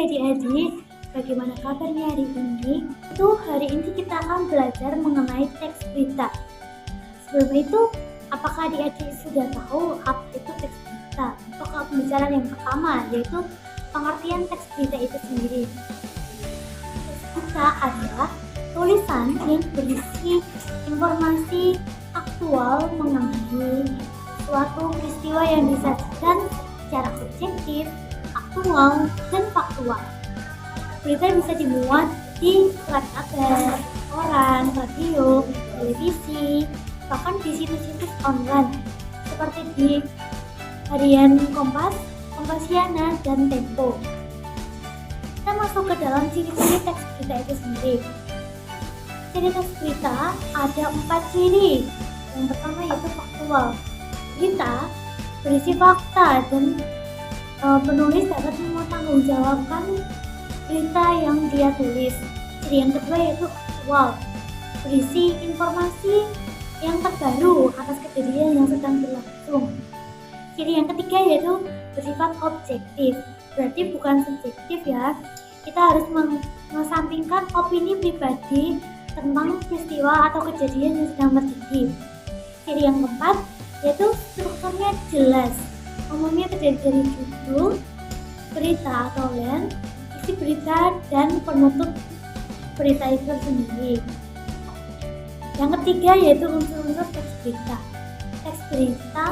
adik-adik, bagaimana kabarnya hari ini? Hari ini kita akan belajar mengenai teks berita. Sebelum itu, apakah adik-adik sudah tahu apa itu teks berita? Untuk pembicaraan yang pertama, yaitu pengertian teks berita itu sendiri. Teks berita adalah tulisan yang berisi informasi aktual mengenai suatu peristiwa yang disajikan secara objektif, aktual, dan faktual. Berita bisa dimuat di surat kabar, koran, radio, televisi, bahkan di situs-situs online seperti di Harian Kompas, Kompasiana, dan Tempo. Kita masuk ke dalam ciri-ciri teks berita itu sendiri. Ciri teks berita ada 4 ciri. Yang pertama yaitu faktual. Berita berisi fakta dan penulis dapat mempertanggungjawabkan berita yang dia tulis. Ciri yang kedua yaitu aktual, berisi informasi yang terbaru atas kejadian yang sedang berlangsung. Ciri yang ketiga yaitu bersifat objektif, berarti bukan subjektif ya. Kita harus mengesampingkan opini pribadi tentang peristiwa atau kejadian yang sedang terjadi. Ciri yang keempat yaitu strukturnya jelas, umumnya terdiri dari judul, berita atau headline, isi berita, dan penutup berita itu sendiri. Yang ketiga yaitu unsur-unsur teks berita. Teks berita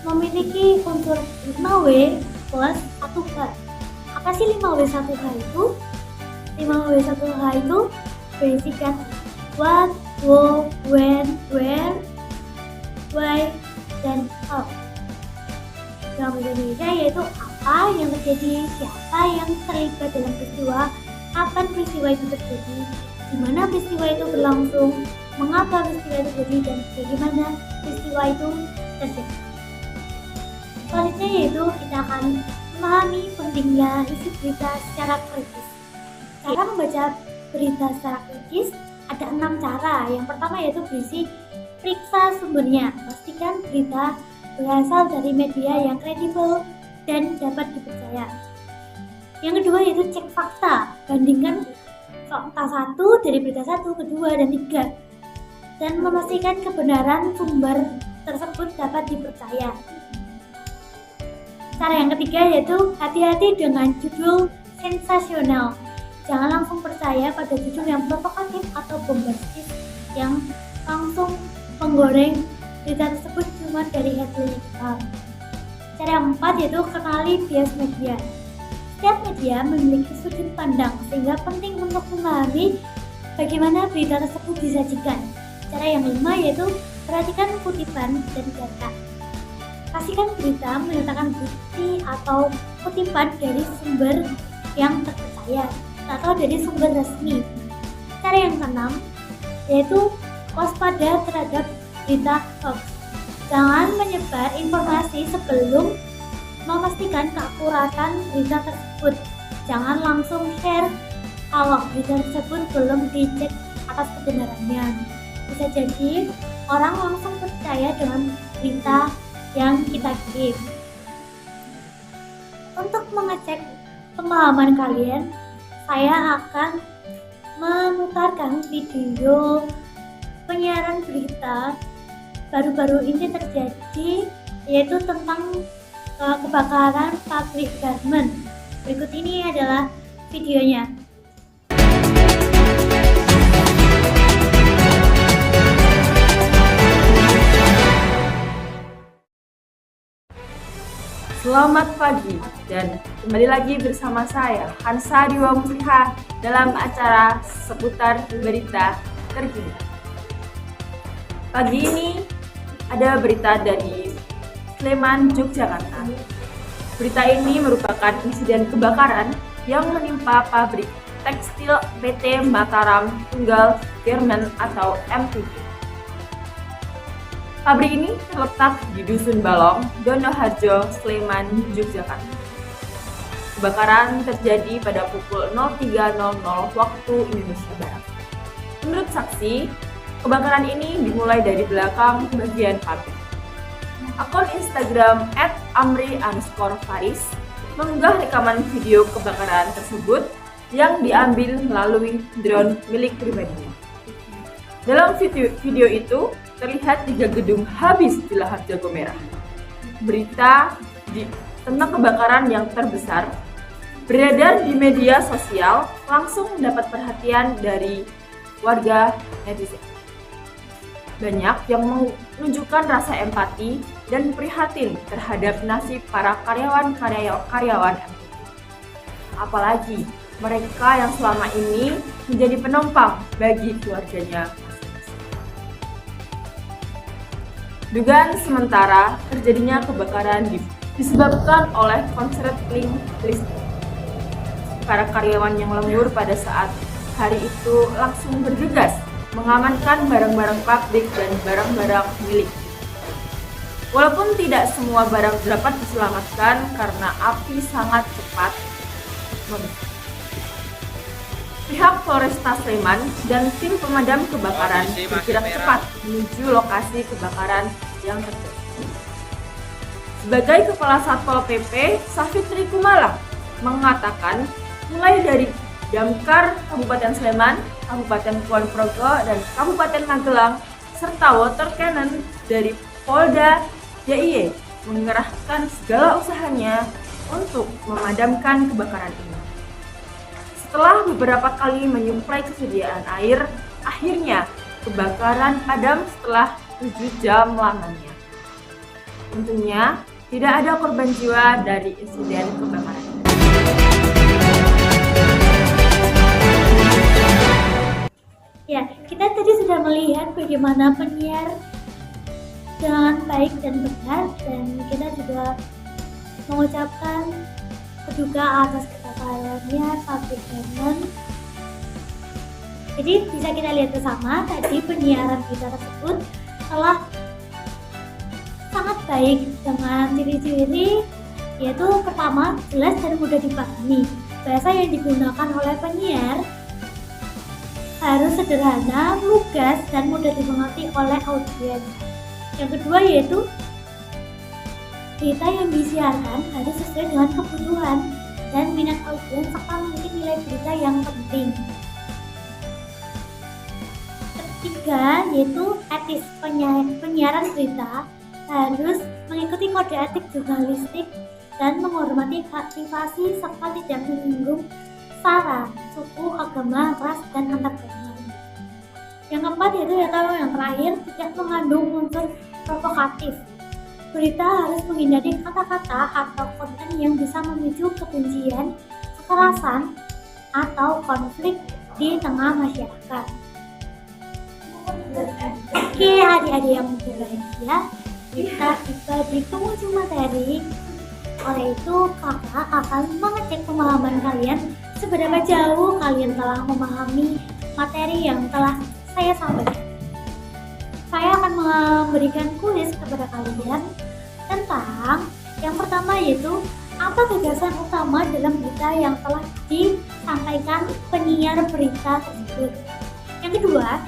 memiliki unsur 5W plus 1H. Apa sih 5W 1H itu? 5W 1H itu berisikan what, who, when, where, why, dan how. Dalam bahasa Indonesia yaitu apa yang terjadi, siapa yang terlibat dalam peristiwa, kapan peristiwa itu terjadi, di mana peristiwa itu berlangsung, mengapa peristiwa itu terjadi, dan bagaimana peristiwa itu terjadi. Selanjutnya yaitu kita akan memahami pentingnya isi berita secara kritis. Cara membaca berita secara kritis ada 6 cara. Yang pertama yaitu periksa sumbernya. Pastikan berita berasal dari media yang kredibel dan dapat dipercaya. Yang kedua yaitu cek fakta. Bandingkan fakta 1 dari berita 1, kedua, dan 3, dan memastikan kebenaran sumber tersebut dapat dipercaya. Cara yang ketiga yaitu hati-hati dengan judul sensasional. Jangan langsung percaya pada judul yang provokatif atau bombastis yang langsung menggoreng berita tersebut cuma dari headline doang. Cara yang keempat yaitu kenali bias media. Setiap media memiliki sudut pandang sehingga penting untuk memahami bagaimana berita tersebut disajikan. Cara yang kelima yaitu perhatikan kutipan dan data. Pastikan berita menyertakan bukti atau kutipan dari sumber yang terpercaya atau dari sumber resmi. Cara yang keenam yaitu waspada terhadap berita hoax. Jangan menyebar informasi sebelum memastikan keakuratan berita tersebut. Jangan langsung share kalau berita tersebut belum dicek atas kebenarannya. Bisa jadi orang langsung percaya dengan berita yang kita kirim. Untuk mengecek pemahaman kalian, saya akan memutarkan video penyiaran berita baru-baru ini terjadi, yaitu tentang kebakaran pabrik garmen. Berikut ini adalah videonya. Selamat pagi dan kembali lagi bersama saya Hansa Diwa Musliha dalam acara seputar berita terkini. Pagi ini ada berita dari Sleman, Yogyakarta. Berita ini merupakan insiden kebakaran yang menimpa pabrik tekstil PT Mataram Tunggal Garment atau MTG. Pabrik ini terletak di Dusun Balong, Donoharjo, Sleman, Yogyakarta. Kebakaran terjadi pada pukul 03.00 waktu Indonesia Barat. Menurut saksi, kebakaran ini dimulai dari belakang bagian pabrik. Akun Instagram @amri_faris mengunggah rekaman video kebakaran tersebut yang diambil melalui drone milik pribadinya. Dalam video itu, terlihat 3 gedung habis di lahar jago merah. Berita tentang kebakaran yang terbesar beredar di media sosial, langsung mendapat perhatian dari warga netizen. Banyak yang menunjukkan rasa empati dan prihatin terhadap nasib para karyawan MTQ. Apalagi mereka yang selama ini menjadi penumpang bagi keluarganya. Dugaan sementara terjadinya kebakaran disebabkan oleh konsleting listrik. Para karyawan yang lembur pada saat hari itu langsung bergegas mengamankan barang-barang pabrik dan barang-barang milik. Walaupun tidak semua barang dapat diselamatkan karena api sangat cepat membesar. Pihak Polresta Sleman dan tim pemadam kebakaran bergerak cepat menuju lokasi kebakaran yang terjadi. Sebagai Kepala Satpol PP, Safitri Kumala mengatakan mulai dari Damkar Kabupaten Sleman, Kabupaten Kulon Progo, dan Kabupaten Magelang, serta water cannon dari Polda DIY mengerahkan segala usahanya untuk memadamkan kebakaran ini. Setelah beberapa kali menyuplai kesediaan air, akhirnya kebakaran padam setelah 7 jam lamanya. Tentunya tidak ada korban jiwa dari insiden kebakaran. Ya, kita tadi sudah melihat bagaimana penyiar dengan baik dan benar, dan kita juga mengucapkan berduka atas kebakarannya pabrik garmen. Jadi bisa kita lihat bersama tadi penyiaran kita tersebut telah sangat baik dengan ciri-ciri, yaitu pertama jelas dan mudah dipahami. Bahasa yang digunakan oleh penyiar harus sederhana, lugas, dan mudah dimengerti oleh audiens. Yang kedua yaitu berita yang disiarkan harus sesuai dengan kebutuhan dan minat audiens serta memiliki nilai berita yang penting. Ketiga yaitu etis. Penyiaran berita harus mengikuti kode etik jurnalistik dan menghormati privasi serta tidak menyinggung sara, suku, agama, ras, dan antar golongan. Yang keempat yaitu yang terakhir tidak mengandung unsur provokatif. Berita harus menghindari kata-kata atau konten yang bisa memicu kebencian, kekerasan, atau konflik di tengah masyarakat. Oke, adik-adik yang berbahagia, kita tiba di penghujung materi. Oleh itu, kakak akan mengecek pemahaman kalian seberapa jauh kalian telah memahami materi yang telah saya sampaikan. Saya akan memberikan kuis kepada kalian tentang yang pertama yaitu apa gagasan utama dalam berita yang telah disampaikan penyiar berita tersebut. Yang kedua,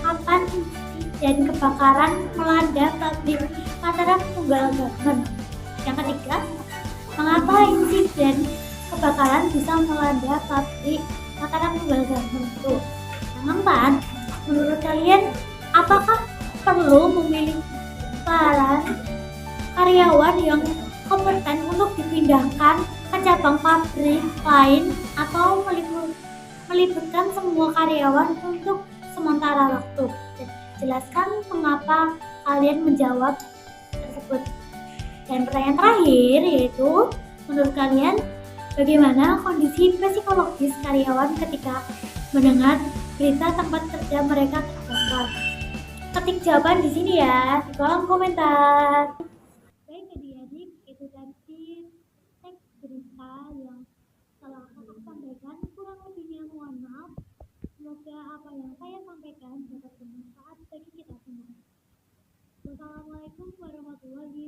kapan insiden kebakaran melanda pabrik Mataram Tunggal Garmen. Yang ketiga, mengapa insiden kebakaran bisa melanda pabrik Mataram Tunggal Garmen itu. Yang keempat, menurut kalian apakah perlu memilih para karyawan yang kompeten untuk dipindahkan ke cabang pabrik lain atau melibatkan semua karyawan untuk sementara waktu? Jelaskan mengapa kalian menjawab tersebut. Dan pertanyaan terakhir yaitu, menurut kalian bagaimana kondisi psikologis karyawan ketika mendengar berita tempat kerja mereka terbakar? Ketik jawaban di sini ya, di kolom komentar. Baik adik-adik, itu tadi teks berita yang telah kakak sampaikan. Kurang lebihnya mohon maaf. Semoga apa yang saya sampaikan dapat bermanfaat bagi kita semua. Wassalamualaikum warahmatullahi